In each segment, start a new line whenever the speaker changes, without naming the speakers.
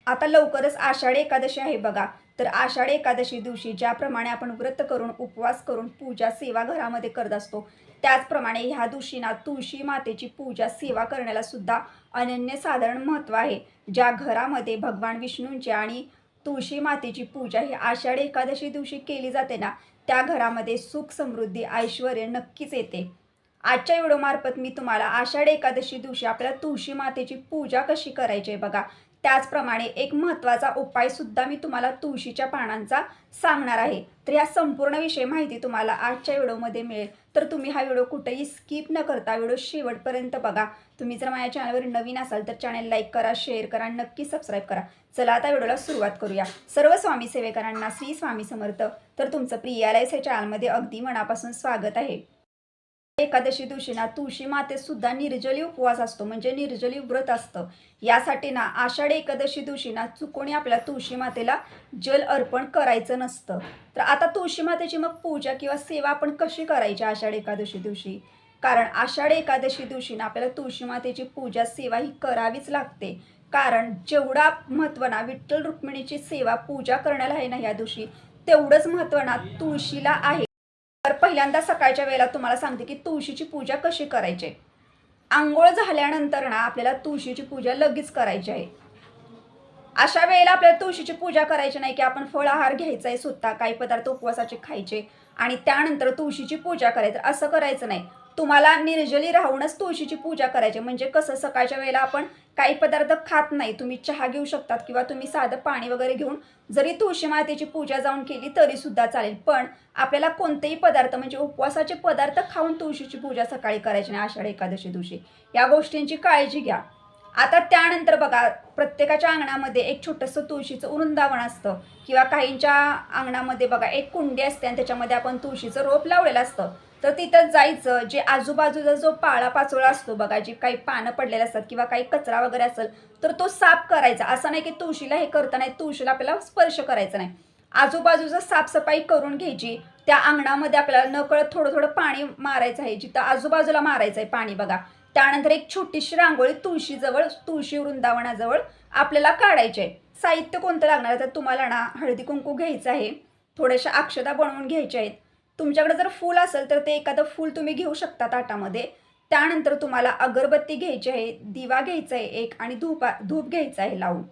आता लवकरच आषाढी एकादशी आहे बघा. तर आषाढी एकादशी दिवशी ज्याप्रमाणे आपण व्रत करून, उपवास करून, पूजा, सेवा घरामध्ये करत असतो, त्याचप्रमाणे ह्या दिवशी ना तुळशी मातेची पूजा, सेवा करण्याला सुद्धा अनन्यसाधारण महत्त्व आहे. ज्या घरामध्ये भगवान विष्णूंची आणि तुळशी मातेची पूजा ही आषाढी एकादशी दिवशी केली जाते ना, त्या घरामध्ये सुख, समृद्धी, ऐश्वर नक्कीच येते. आजच्या व्हिडिओमार्फत मी तुम्हाला आषाढी एकादशी दिवशी आपल्याला तुळशी मातेची पूजा कशी करायची आहे बघा. त्याचप्रमाणे एक महत्त्वाचा उपाय सुद्धा मी तुम्हाला तुळशीच्या पानांचा सांगणार आहे. तर या संपूर्ण विषय माहिती तुम्हाला आजच्या व्हिडिओमध्ये मिळेल. तर तुम्ही हा व्हिडिओ कुठेही स्किप न करता व्हिडिओ शेवटपर्यंत बघा. तुम्ही जर माझ्या चॅनलवर नवीन असाल तर चॅनल लाईक करा, शेअर करा, नक्की सबस्क्राईब करा. चला आता व्हिडिओला सुरुवात करूया. सर्व स्वामी सेवेकरांना श्री स्वामी समर्थ. तर तुमचं प्रियालयस या चॅनलमध्ये अगदी मनापासून स्वागत आहे. एकादशी दिवशी ना तुळशी मातेत सुद्धा निर्जली उपवास असतो, म्हणजे निर्जली व्रत असतं. यासाठी ना आषाढी एकादशी दिवशी ना चुकोनी आपल्या तुळशी मातेला जल अर्पण करायचं नसतं. तर आता तुळशी मातेची मग पूजा किंवा सेवा आपण कशी करायची आषाढी एकादशी दिवशी? कारण आषाढी एकादशी दिवशी ना आपल्याला तुळशी मातेची पूजा, सेवा ही करावीच लागते. कारण जेवढा महत्त्व ना विठ्ठल रुक्मिणीची सेवा, पूजा करण्याला आहे ना या दिवशी, तेवढंच महत्त्व ना तुळशीला आहे. तर पहिल्यांदा सकाळच्या वेळेला तुम्हाला सांगते की तुळशीची पूजा कशी करायची. अंघोळ झाल्यानंतर ना आपल्याला तुळशीची पूजा लगेच करायची आहे. अशा वेळेला आपल्याला तुळशीची पूजा करायची नाही की आपण फळाहार घ्यायचा आहे, स्वतः काही पदार्थ उपवासाचे खायचे आणि त्यानंतर तुळशीची पूजा करायचं, असं करायचं नाही. तुम्हाला निर्जली राहूनच तुळशीची पूजा करायची. म्हणजे कसं, सकाळच्या वेळेला आपण काही पदार्थ खात नाही, तुम्ही चहा घेऊ शकतात किंवा तुम्ही साधं पाणी वगैरे घेऊन जरी तुळशी मातेची पूजा जाऊन केली तरी सुद्धा चालेल. पण आपल्याला कोणतेही पदार्थ म्हणजे उपवासाचे पदार्थ खाऊन तुळशीची पूजा सकाळी करायची नाही आषाढी एकादशी दिवशी. या गोष्टींची काळजी घ्या. आता त्यानंतर बघा, प्रत्येकाच्या अंगणामध्ये एक छोटंसं तुळशीचं वृंदावन असतं किंवा काहींच्या अंगणामध्ये बघा एक कुंडी असते आणि त्याच्यामध्ये आपण तुळशीचं रोप लावलेलं असतं. तर तिथं जायचं, जे आजूबाजूचा जो पाळा-पाचोळा असतो बघा, जी काही पानं पडलेले असतात किंवा काही कचरा वगैरे असेल तर तो साफ करायचा. असं नाही की तुळशीला हे करताना तुळशीला आपल्याला स्पर्श करायचा नाही. आजूबाजूचं साफसफाई करून घ्यायची. त्या अंगणामध्ये आपल्याला नकळत थोडं थोडं पाणी मारायचं आहे, जिथं आजूबाजूला मारायचं आहे पाणी बघा. त्यानंतर एक छोटीशी रांगोळी तुळशीजवळ, तुळशी वृंदावनाजवळ आपल्याला काढायची आहे. साहित्य कोणतं लागणार आहे तर तुम्हाला ना हळदी कुंकू घ्यायचं आहे, थोड्याशा अक्षता बनवून घ्यायच्या आहेत. तुमच्याकडे जर फूल असेल तर ते एखादं फूल तुम्ही घेऊ शकता ताटामध्ये. त्यानंतर तुम्हाला अगरबत्ती घ्यायची आहे, दिवा घ्यायचा आहे एक आणि धूप घ्यायचा आहे लावून.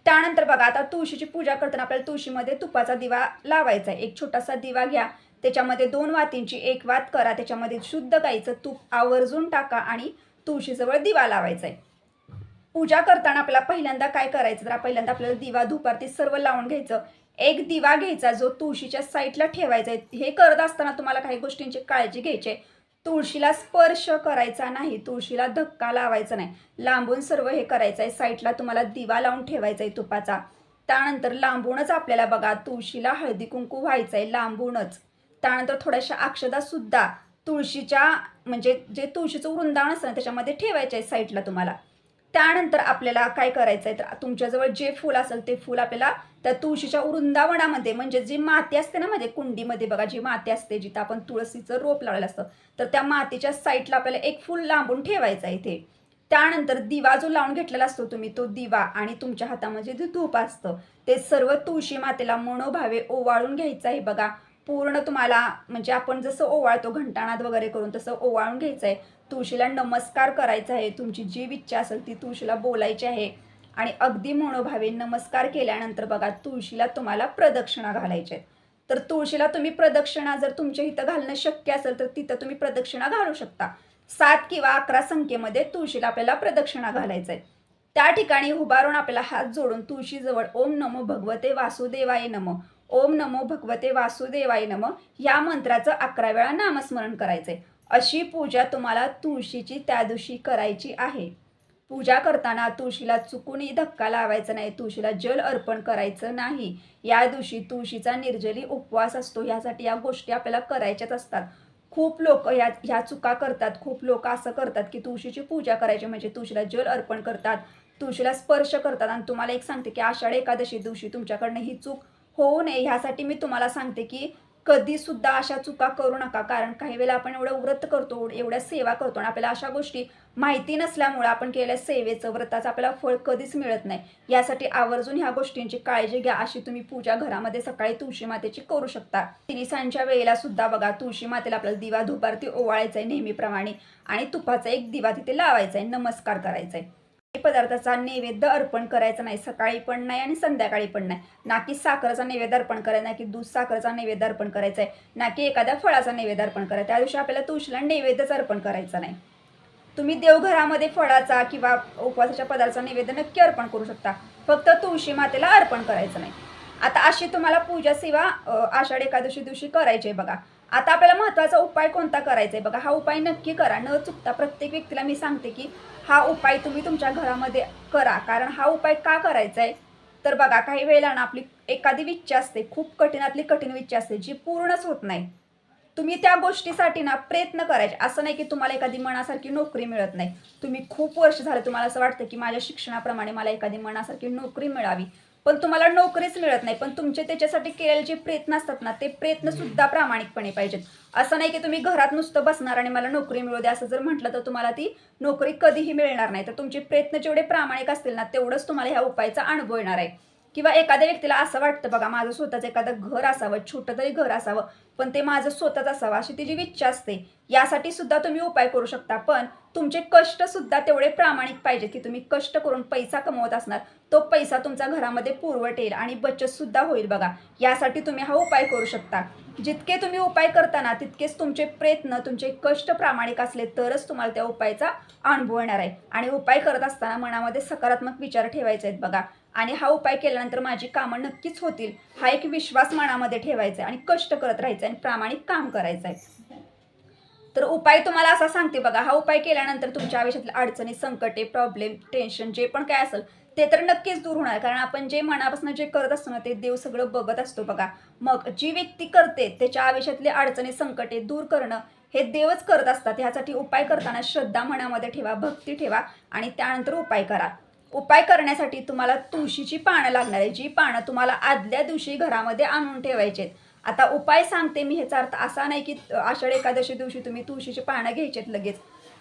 त्यानंतर बघा, आता तुळशीची पूजा करताना आपल्याला तुळशीमध्ये तुपाचा दिवा लावायचा आहे. एक छोटासा दिवा घ्या, त्याच्यामध्ये 2 वातींची 1 वात करा, त्याच्यामध्ये शुद्ध गाईचं तूप आवर्जून टाका आणि तुळशीजवळ दिवा लावायचा आहे. पूजा करताना आपल्याला पहिल्यांदा काय करायचं, तर पहिल्यांदा आपल्याला दिवा, धूपारती सर्व लावून घ्यायचं. एक दिवा घ्यायचा जो तुळशीच्या साईडला ठेवायचा आहे. हे करत असताना तुम्हाला काही गोष्टींची काळजी घ्यायची आहे. तुळशीला स्पर्श करायचा नाही, तुळशीला धक्का लावायचा नाही, लांबून सर्व हे करायचं आहे. साईडला तुम्हाला दिवा लावून ठेवायचा आहे तुपाचा. त्यानंतर लांबूनच आपल्याला बघा तुळशीला हळदी कुंकू व्हायचं आहे, लांबूनच. त्यानंतर थोड्याशा अक्षता सुद्धा तुळशीच्या, म्हणजे जे तुळशीचं वृंदावन असतं ना त्याच्यामध्ये ठेवायचं आहे साईडला तुम्हाला. त्यानंतर आपल्याला काय करायचं आहे, तर तुमच्याजवळ जे फूल असेल ते फूल आपल्याला त्या तुळशीच्या वृंदावनामध्ये, म्हणजे जी माती असते ना मध्ये कुंडीमध्ये बघा, जी माती असते जिथं आपण तुळशीचं रोप लावलेलं असतं, तर त्या मातीच्या साईडला आपल्याला एक फूल लांबून ठेवायचं आहे इथे. त्यानंतर दिवा जो लावून घेतलेला असतो तुम्ही, तो दिवा आणि तुमच्या हातामध्ये जे धूप असतं ते सर्व तुळशी मातेला मनोभावे ओवाळून घ्यायचं आहे बघा. पूर्ण तुम्हाला, म्हणजे आपण जसं ओवाळतो घंटानाद वगैरे करून तसं ओवाळून घ्यायचं आहे. तुळशीला नमस्कार करायचा आहे, तुमची जी इच्छा असेल ती तुळशीला बोलायची आहे आणि अगदी मनोभावे नमस्कार केल्यानंतर बघा तुळशीला तुम्हाला प्रदक्षिणा घालायच्या आहेत. तर तुळशीला तुम्ही प्रदक्षिणा जर तुमच्या इथं घालणं शक्य असेल तर तिथं तुम्ही प्रदक्षिणा घालू शकता. 7 किंवा 11 संख्येमध्ये तुळशीला आपल्याला प्रदक्षिणा घालायचं आहे. त्या ठिकाणी उभारून आपल्याला हात जोडून तुळशीजवळ ओम नमो भगवते वासुदेवाय नमः, ओम नमो भगवते वासुदेवाय नमः या मंत्राचं 11 वेळा नामस्मरण करायचंय. अशी पूजा तुम्हाला तुळशीची त्या दिवशी करायची आहे. पूजा करताना तुळशीला चुकूनही धक्का लावायचा नाही, तुळशीला जल अर्पण करायचं नाही. या दिवशी तुळशीचा निर्जली उपवास असतो, यासाठी या गोष्टी आपल्याला करायच्याच असतात. खूप लोक ह्या चुका करतात. खूप लोक असं करतात की तुळशीची पूजा करायची म्हणजे तुळशीला जल अर्पण करतात, तुळशीला स्पर्श करतात. आणि तुम्हाला एक सांगते की आषाढी एकादशी दिवशी तुमच्याकडनं ही चूक होऊ नये ह्यासाठी मी तुम्हाला सांगते की कधी सुद्धा अशा चुका करू नका, कारण काही वेळेला आपण एवढं व्रत करतो, एवढ्या सेवा करतो आणि आपल्याला अशा गोष्टी माहिती नसल्यामुळे आपण केलेल्या सेवेचं, व्रताचं आपल्याला फळ कधीच मिळत नाही. यासाठी आवर्जून ह्या गोष्टींची काळजी घ्या. अशी तुम्ही पूजा घरामध्ये सकाळी तुळशी मातेची करू शकता. तिन्हीसांच्या वेळेला सुद्धा बघा, तुळशी मातेला आपल्याला दिवा धुपारती ओवाळायचा आहे नेहमीप्रमाणे आणि तुपाचा एक दिवा तिथे लावायचा आहे, नमस्कार करायचा आहे. पदार्थाचा नैवेद्य अर्पण करायचा नाही, सकाळी पण नाही आणि संध्याकाळी पण नाही. ना की साखरेचा नैवेद्य अर्पण करायचा, ना की दूध साखरेचा नैवेद्य अर्पण करायचा आहे, ना की एखाद्या फळाचा नैवेद्य अर्पण करायचा. त्या दिवशी आपल्याला तुळशीला नैवेद्यच अर्पण करायचा नाही. तुम्ही देवघरामध्ये फळाचा किंवा उपवासाच्या पदार्थाचा नैवेद्य नक्की अर्पण करू शकता, फक्त तुळशी मातेला अर्पण करायचं नाही. आता अशी तुम्हाला पूजा सेवा आषाढी एकादशी दिवशी करायची आहे बघा. आता आपल्याला महत्त्वाचा उपाय कोणता करायचा आहे बघा. हा उपाय नक्की करा न चुकता. प्रत्येक व्यक्तीला मी सांगते की हा उपाय तुम्ही तुमच्या घरामध्ये करा. कारण हा उपाय का करायचा आहे तर बघा, काही वेळेला ना आपली एखादी इच्छा असते, खूप कठीणातली कठीण इच्छा असते, जी पूर्णच होत नाही. तुम्ही त्या गोष्टीसाठी ना प्रयत्न करायचे. असं नाही की तुम्हाला एखादी मनासारखी नोकरी मिळत नाही. तुम्ही खूप वर्ष झालं तुम्हाला असं वाटतं की माझ्या शिक्षणाप्रमाणे मला एखादी मनासारखी नोकरी मिळावी, पण तुम्हाला नोकरीच मिळत नाही. पण तुमचे त्याच्यासाठी केलेले जे प्रयत्न असतात ना, ते प्रयत्न सुद्धा प्रामाणिकपणे पाहिजेत. असं नाही की तुम्ही घरात नुसतं बसणार आणि मला नोकरी मिळू द्या असं जर म्हटलं तर तुम्हाला ती नोकरी कधीही मिळणार नाही. तर तुमचे प्रयत्न जेवढे प्रामाणिक असतील ना, तेवढंच तुम्हाला ह्या उपायाचा अनुभव येणार आहे. किंवा एखाद्या व्यक्तीला असं वाटतं बघा, माझं स्वतःचं एखादं घर असावं, छोटं तरी घर असावं, पण ते माझं स्वतःच असावं अशी तिची इच्छा असते. यासाठी सुद्धा तुम्ही उपाय करू शकता. पण तुमचे कष्ट सुद्धा तेवढे प्रामाणिक पाहिजेत की तुम्ही कष्ट करून पैसा कमवत असणार, तो पैसा तुमच्या घरामध्ये पुरवठ येईल आणि बचत सुद्धा होईल बघा. यासाठी तुम्ही हा उपाय करू शकता. जितके तुम्ही उपाय करताना तितकेच तुमचे प्रयत्न, तुमचे कष्ट प्रामाणिक असले तरच तुम्हाला त्या उपायाचा अनुभव येणार आहे. आणि उपाय करत असताना मनामध्ये सकारात्मक विचार ठेवायचे आहेत बघा. आणि हा उपाय केल्यानंतर माझी कामं नक्कीच होतील, हा एक विश्वास मनामध्ये ठेवायचा आहे आणि कष्ट करत राहायचं आणि प्रामाणिक काम करायचं आहे. तर उपाय तुम्हाला असा सांगते बघा, हा उपाय केल्यानंतर तुमच्या आयुष्यातले अडचणी, संकटे, प्रॉब्लेम, टेन्शन जे पण काय असेल ते तर नक्कीच दूर होणार. कारण आपण जे मनापासून जे करत असतो ना, ते देव सगळं बघत असतो बघा. मग जी व्यक्ती करते त्याच्या आयुष्यातले अडचणी, संकटे दूर करणं हे देवच करत असतात. ह्यासाठी उपाय करताना श्रद्धा मनामध्ये ठेवा, भक्ती ठेवा आणि त्यानंतर उपाय करा. उपाय करण्यासाठी तुम्हाला तुळशीची पानं लागणार आहे, जी पानं तुम्हाला आदल्या दिवशी घरामध्ये आणून ठेवायची आहेत. आता उपाय सांगते मी, ह्याचा अर्थ असा नाही की आषाढी एकादशी दिवशी तुम्ही तुळशीची पानं घ्यायचीत लगेच.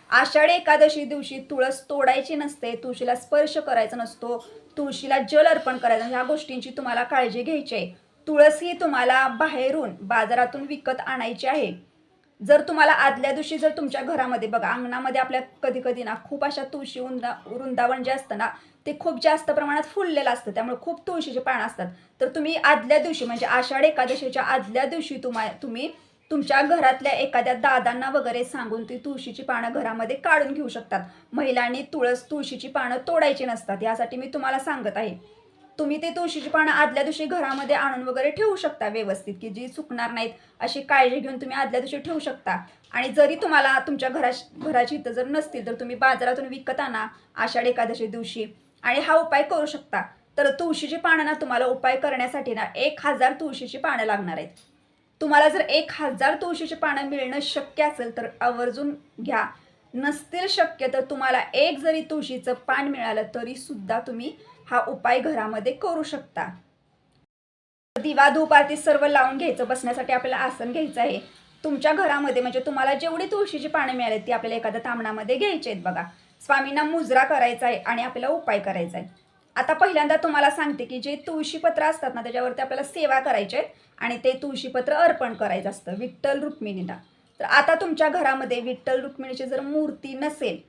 आषाढी एकादशी दिवशी तुळस तोडायची नसते, तुळशीला स्पर्श करायचा नसतो, तुळशीला जल अर्पण करायचं. ह्या गोष्टींची तुम्हाला काळजी घ्यायची आहे. तुळस ही तुम्हाला बाहेरून बाजारातून विकत आणायची आहे. जर तुम्हाला आदल्या दिवशी जर तुमच्या घरामध्ये बघा, अंगणामध्ये आपल्या कधी कधी ना खूप अशा तुळशी वृंदावन जे असतं ना, ते खूप जास्त प्रमाणात फुललेलं असतं, त्यामुळे खूप तुळशीचे पानं असतात. तर तुम्ही आदल्या दिवशी म्हणजे आषाढी एकादशीच्या आदल्या दिवशी तुम्ही तुमच्या घरातल्या एखाद्या दादांना वगैरे सांगून ती तुळशीची पानं घरामध्ये काढून घेऊ शकतात. महिलांनी तुळशीची पानं तोडायची नसतात, यासाठी मी तुम्हाला सांगत आहे. तुम्ही ते तुळशीची पानं आदल्या दिवशी घरामध्ये आणून वगैरे ठेवू शकता व्यवस्थित, की जी चुकणार नाहीत अशी काळजी घेऊन तुम्ही आदल्या दिवशी ठेवू शकता. आणि जरी तुम्हाला तुमच्या घराची इथं जर नसतील तर तुम्ही बाजारातून विकत आणा आषाढी एकादशी दिवशी आणि हा उपाय करू शकता. तर तुळशीची पानं ना तुम्हाला उपाय करण्यासाठी ना 1000 तुळशीची पानं लागणार आहेत. तुम्हाला जर 1000 तुळशीची पानं मिळणं शक्य असेल तर आवर्जून घ्या. नसतील शक्य तर तुम्हाला एक जरी तुळशीचं पान मिळालं तरी सुद्धा तुम्ही हा उपाय घरामध्ये करू शकता. दिवा धूप आरती सर्व लावून घ्यायचं. बसण्यासाठी आपल्याला आसन घ्यायचं आहे. तुमच्या घरामध्ये म्हणजे तुम्हाला जेवढी तुळशीची पानं मिळाली ती आपल्याला एखाद्या तामणामध्ये घ्यायची आहेत बघा. स्वामींना मुजरा करायचा आहे आणि आपल्याला उपाय करायचा आहे. आता पहिल्यांदा तुम्हाला सांगते की जे तुळशीपत्र असतात ना, त्याच्यावरती आपल्याला सेवा करायची आहे आणि ते तुळशीपत्र अर्पण करायचं असतं विठ्ठल रुक्मिणीला. तर आता तुमच्या घरामध्ये विठ्ठल रुक्मिणीची जर मूर्ती नसेल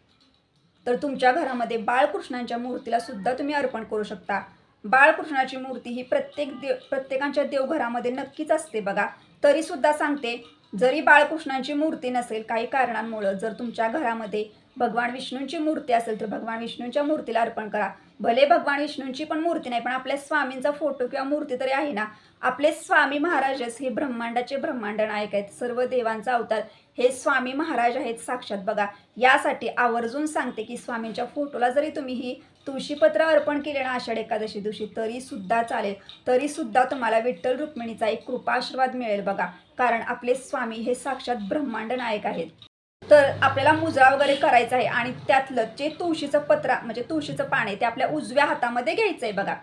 तर तुमच्या घरामध्ये बाळकृष्णांच्या मूर्तीला सुद्धा तुम्ही अर्पण करू शकता. बाळकृष्णाची मूर्ती ही प्रत्येकांच्या देवघरामध्ये नक्कीच असते बघा. तरी सुद्धा सांगते, जरी बाळकृष्णांची मूर्ती नसेल काही कारणांमुळे, जर तुमच्या घरामध्ये भगवान विष्णूंची मूर्ती असेल तर भगवान विष्णूंच्या मूर्तीला अर्पण करा. भले भगवान विष्णूंची पण मूर्ती नाही, पण आपल्या स्वामींचा फोटो किंवा मूर्ती तरी आहे ना. आपले स्वामी महाराजच हे ब्रह्मांडाचे ब्रह्मांड नायक आहेत, सर्व देवांचा अवतार हे स्वामी महाराज आहेत साक्षात बघा. यासाठी आवर्जून सांगते की स्वामींच्या फोटोला जरी तुम्ही ही तुळशीपत्र अर्पण केले ना आषाढी एकादशी दिवशी तरी सुद्धा चालेल. तरी सुद्धा तुम्हाला विठ्ठल रुक्मिणीचा एक कृपाशीर्वाद मिळेल बघा. कारण आपले स्वामी हे साक्षात ब्रह्मांड नायक आहेत. तर आपल्याला मुजरा वगैरे करायचा आहे आणि त्यातलं जे तुळशीचं पत्र म्हणजे तुळशीचं पान आहे ते आपल्या उजव्या हातामध्ये घ्यायचं आहे बघा.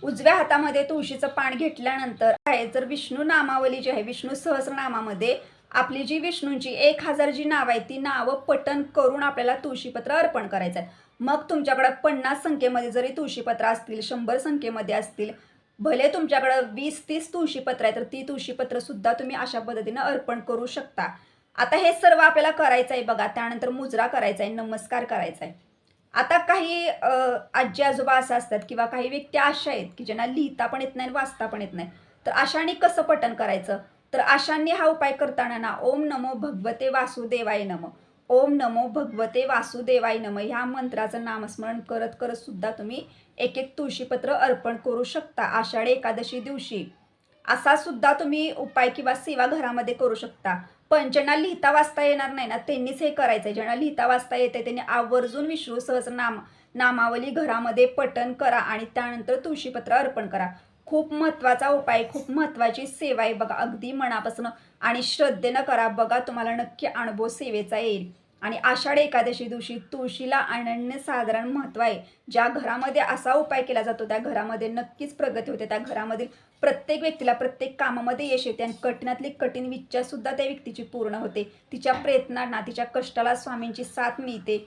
उजव्या हातामध्ये तुळशीचं पान घेतल्यानंतर आहे जर विष्णू नामावली जी आहे, विष्णू सहस्रनामामध्ये आपली जी विष्णूंची 1000 जी नावं आहेत ती नावं पठण करून आपल्याला तुळशीपत्र अर्पण करायचं आहे. मग तुमच्याकडं 50 संख्येमध्ये जरी तुळशीपत्र असतील, 100 संख्येमध्ये असतील, भले तुमच्याकडं 20-30 तुळशीपत्र आहे तर ती तुळशीपत्र सुद्धा तुम्ही अशा पद्धतीनं अर्पण करू शकता. आता हे सर्व आपल्याला करायचं आहे बघा. त्यानंतर मुजरा करायचा आहे, नमस्कार करायचा आहे. आता काही आजी आजोबा असं असतात किंवा काही व्यक्ती अशा आहेत की ज्यांना लिहिता पण येत नाही आणि वाचता पण येत नाही. तर अशांनी कसं पठण करायचं? तर अशांनी हा उपाय करताना ना ओम नमो भगवते वासुदेवाय नमः, ओम नमो भगवते वासुदेवाय नमः ह्या मंत्राचं नामस्मरण करत करत सुद्धा तुम्ही एक एक तुळशीपत्र अर्पण करू शकता. आषाढी एकादशी दिवशी असा सुद्धा तुम्ही उपाय किंवा सेवा घरामध्ये करू शकता. पण ज्यांना लिहिता वाचता येणार नाही ना त्यांनीच हे करायचं आहे. ज्यांना लिहिता वाचता येते त्यांनी आवर्जून विष्णू सहस्रनाम नामावली घरामध्ये पठण करा आणि त्यानंतर तुळशीपत्र अर्पण करा. खूप महत्त्वाचा उपाय, खूप महत्त्वाची सेवा आहे बघा. अगदी मनापासून आणि श्रद्धेनं करा बघा, तुम्हाला नक्की अनुभव सेवेचा येईल. आणि आषाढी एकादशी दिवशी तुळशीला अनन्यसाधारण महत्त्व आहे. ज्या घरामध्ये असा उपाय केला जातो त्या घरामध्ये नक्कीच प्रगती होते. त्या घरामधील प्रत्येक व्यक्तीला प्रत्येक कामामध्ये यश येते आणि कठीणातली कठीण इच्छा सुद्धा त्या व्यक्तीची पूर्ण होते. तिच्या प्रयत्नांना, तिच्या कष्टाला स्वामींची साथ मिळते.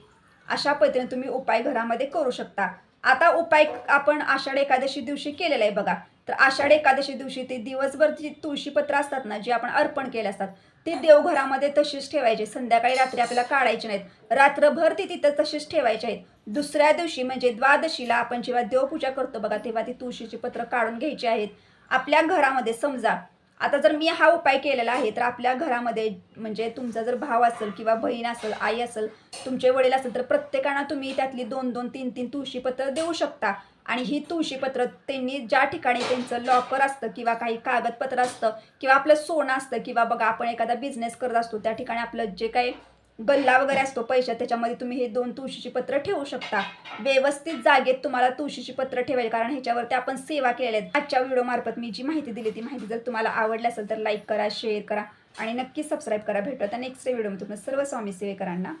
अशा पद्धतीने तुम्ही उपाय घरामध्ये करू शकता. आता उपाय आपण आषाढी एकादशी दिवशी केलेला आहे बघा. तर आषाढी एकादशी दिवशी ते दिवसभर जी तुळशीपत्र असतात ना, जे आपण अर्पण केले असतात ते देवघरामध्ये तशीच ठेवायचे. संध्याकाळी रात्री आपल्याला काढायचे नाहीत. रात्रभर ती तिथं तशीच ठेवायचे आहेत. दुसऱ्या दिवशी म्हणजे द्वादशीला आपण जेव्हा देवपूजा करतो बघा तेव्हा ती तुळशीची पत्र काढून घ्यायची आहेत. आपल्या घरामध्ये समजा आता जर मी हा उपाय केलेला आहे तर आपल्या घरामध्ये म्हणजे तुमचा जर भाव असेल किंवा बहीण असेल, आई असेल, तुमचे वडील असेल तर प्रत्येकांना तुम्ही त्यातली 2-2, 3-3 तुळशीपत्र देऊ शकता. आणि ही तुळशीपत्र त्यांनी ज्या ठिकाणी त्यांचं लॉकर असतं किंवा काही कागदपत्र असतं किंवा आपलं सोनं असतं किंवा बघा आपण एखादा बिझनेस करत असतो त्या ठिकाणी आपलं जे काही गल्ला वगैरे असतो पैशात त्याच्यामध्ये तुम्ही हे 2 तुळशीची पत्र ठेवू शकता. व्यवस्थित जागेत तुम्हाला तुळशीची पत्र ठेवायची कारण ह्याच्यावरती आपण सेवा केल्या आहेत. आजच्या व्हिडिओमार्फत मी जी माहिती दिली ती माहिती जर तुम्हाला आवडली असेल तर लाईक करा, शेअर करा आणि नक्की सबस्क्राईब करा. भेटूया नेक्स्ट व्हिडिओमध्ये. तुम्हाला सर्व स्वामी सेवेकरांना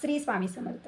श्री स्वामी समर्थ.